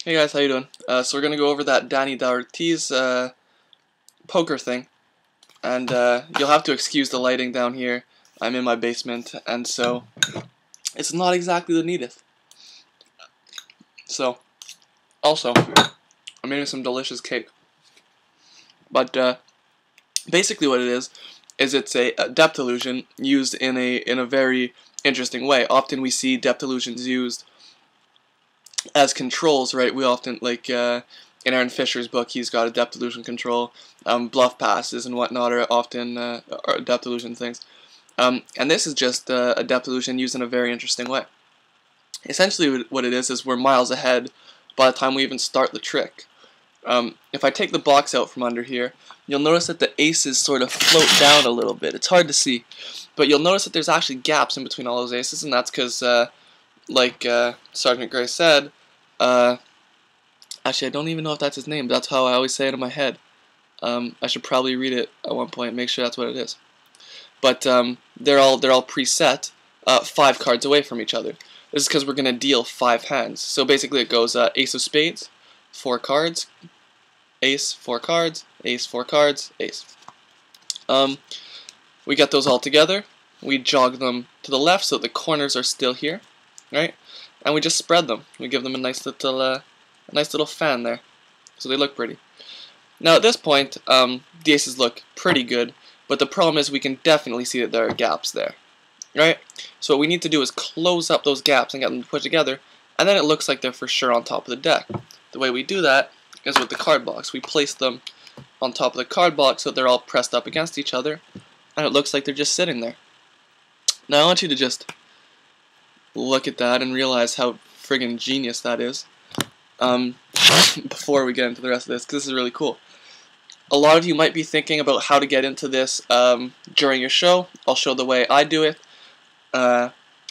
Hey guys, how you doing? So we're gonna go over that Danny D'Ortiz poker thing, and you'll have to excuse the lighting down here. I'm in my basement, and so it's not exactly the neatest. So, also, I'm making some delicious cake. But basically, what it is it's a depth illusion used in a very interesting way. Often we see depth illusions used as controls, right? We often, like in Aaron Fisher's book, he's got a depth illusion control. Bluff passes and whatnot are often are depth illusion things. And this is just a depth illusion used in a very interesting way. Essentially what it is we're miles ahead by the time we even start the trick. If I take the box out from under here, you'll notice that the aces sort of float down a little bit. It's hard to see, but you'll notice that there's actually gaps in between all those aces, and that's because like Sergeant Gray said, actually I don't even know if that's his name, but that's how I always say it in my head. I should probably read it at one point, make sure that's what it is. But they're all preset 5 cards away from each other. This is because we're going to deal 5 hands. So basically it goes ace of spades, 4 cards, ace, 4 cards, ace, 4 cards, ace. We get those all together. We jog them to the left so the corners are still here, right? And we just spread them. We give them a nice little fan there, so they look pretty. Now at this point, the aces look pretty good, but the problem is we can definitely see that there are gaps there, right? So what we need to do is close up those gaps and get them to put together, and then it looks like they're for sure on top of the deck. The way we do that is with the card box. We place them on top of the card box so they're all pressed up against each other, and it looks like they're just sitting there. Now I want you to just look at that and realize how friggin' genius that is before we get into the rest of this, because this is really cool. A lot of you might be thinking about how to get into this during your show. I'll show the way I do it.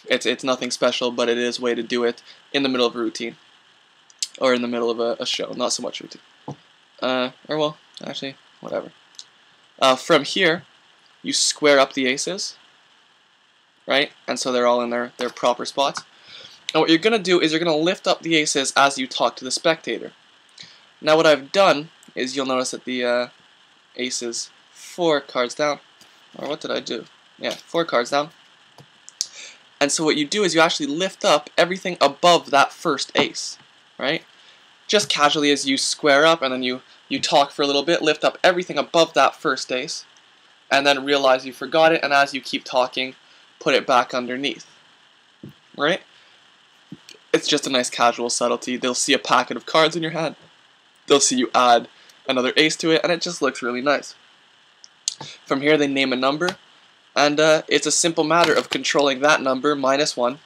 It's nothing special, but it is a way to do it in the middle of a routine. Or in the middle of a show, not so much routine. Or well, actually, whatever. From here, you square up the aces, right? And so they're all in their proper spots. And what you're going to do is you're going to lift up the aces as you talk to the spectator. Now what I've done is you'll notice that the ace is 4 cards down. Or what did I do? Yeah, 4 cards down. And so what you do is you actually lift up everything above that first ace, right? Just casually as you square up and then you talk for a little bit, lift up everything above that first ace, and then realize you forgot it, and as you keep talking, put it back underneath, right? It's just a nice casual subtlety. They'll see a packet of cards in your hand. They'll see you add another ace to it, and it just looks really nice. From here, they name a number, and it's a simple matter of controlling that number minus 1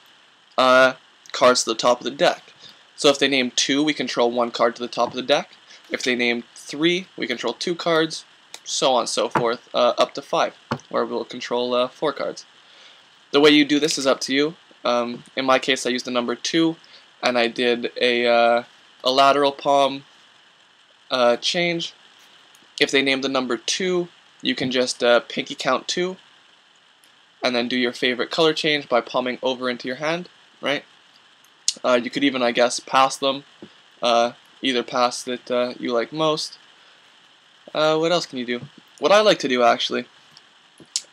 cards to the top of the deck. So if they name 2, we control 1 card to the top of the deck. If they name 3, we control 2 cards, so on and so forth, up to 5, where we'll control 4 cards. The way you do this is up to you. In my case, I used the number 2, and I did a lateral palm change. If they name the number 2, you can just pinky count 2, and then do your favorite color change by palming over into your hand, right? You could even, I guess, pass them, either pass that you like most. What else can you do? What I like to do, actually,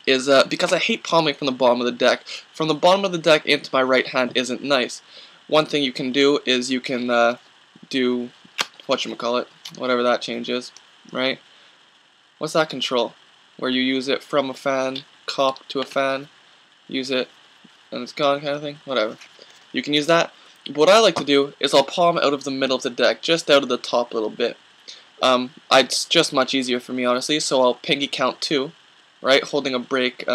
is, because I hate palming from the bottom of the deck, from the bottom of the deck into my right hand isn't nice. One thing you can do is you can do, whatchamacallit, whatever that change is, right? What's that control? Where you use it from a fan, cop to a fan, use it, and it's gone kind of thing? Whatever. You can use that. But what I like to do is I'll palm out of the middle of the deck, just out of the top a little bit. It's just much easier for me, honestly, so I'll pinky count 2, right, holding a break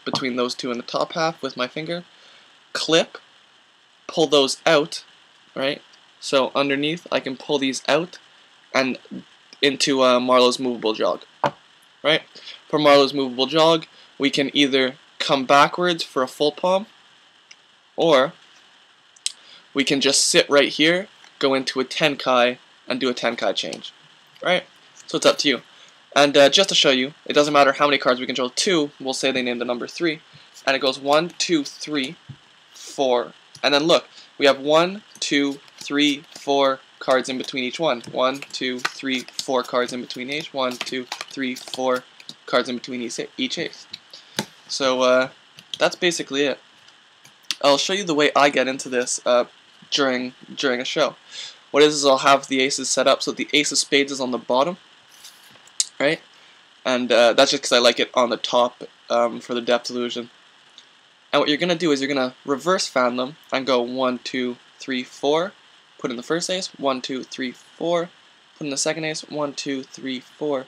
between those 2 in the top half with my finger. Clip, pull those out, right? So underneath, I can pull these out and into Marlowe's movable jog, right? For Marlowe's movable jog, we can either come backwards for a full palm, or we can just sit right here, go into a tenkai, and do a tenkai change, right? So it's up to you. And just to show you, it doesn't matter how many cards we control. 2, we'll say they name the number 3, and it goes 1, 2, 3, 4, and then look, we have 1, 2, 3, 4, cards in between each one. 1, 2, 3, 4 cards in between each. 1, 2, 3, 4 cards in between each ace. So that's basically it. I'll show you the way I get into this during a show. What is I'll have the aces set up so the ace of spades is on the bottom, right? And that's just because I like it on the top for the depth illusion. And what you're going to do is you're going to reverse fan them and go 1, 2, 3, 4, put in the first ace, 1, 2, 3, 4, put in the second ace, 1, 2, 3, 4,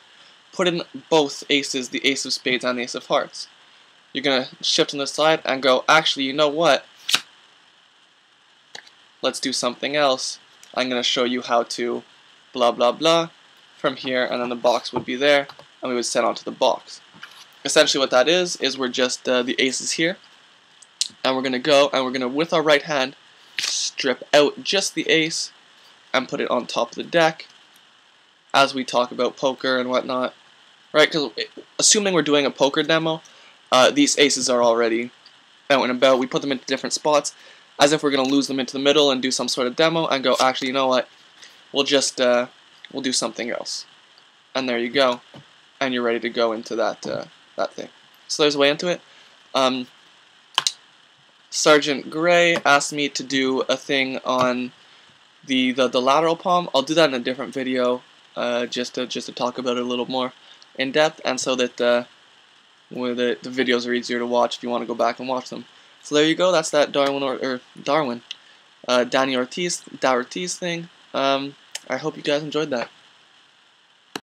put in both aces, the ace of spades and the ace of hearts. You're going to shift on the side and go, actually, you know what? Let's do something else. I'm going to show you how to blah blah blah from here, and then the box would be there, and we would set onto the box. Essentially what that is we're just the aces here, and we're going to go and we're going to, with our right hand, strip out just the ace and put it on top of the deck as we talk about poker and whatnot. Right, because assuming we're doing a poker demo, these aces are already out and about. We put them into different spots as if we're going to lose them into the middle and do some sort of demo and go, actually, you know what, we'll just, we'll do something else. And there you go. And you're ready to go into that thing. So there's a way into it. Sergeant Gray asked me to do a thing on the lateral palm. I'll do that in a different video, just to talk about it a little more in depth, and so that the videos are easier to watch if you want to go back and watch them. So there you go. That's that Danny Ortiz thing. I hope you guys enjoyed that.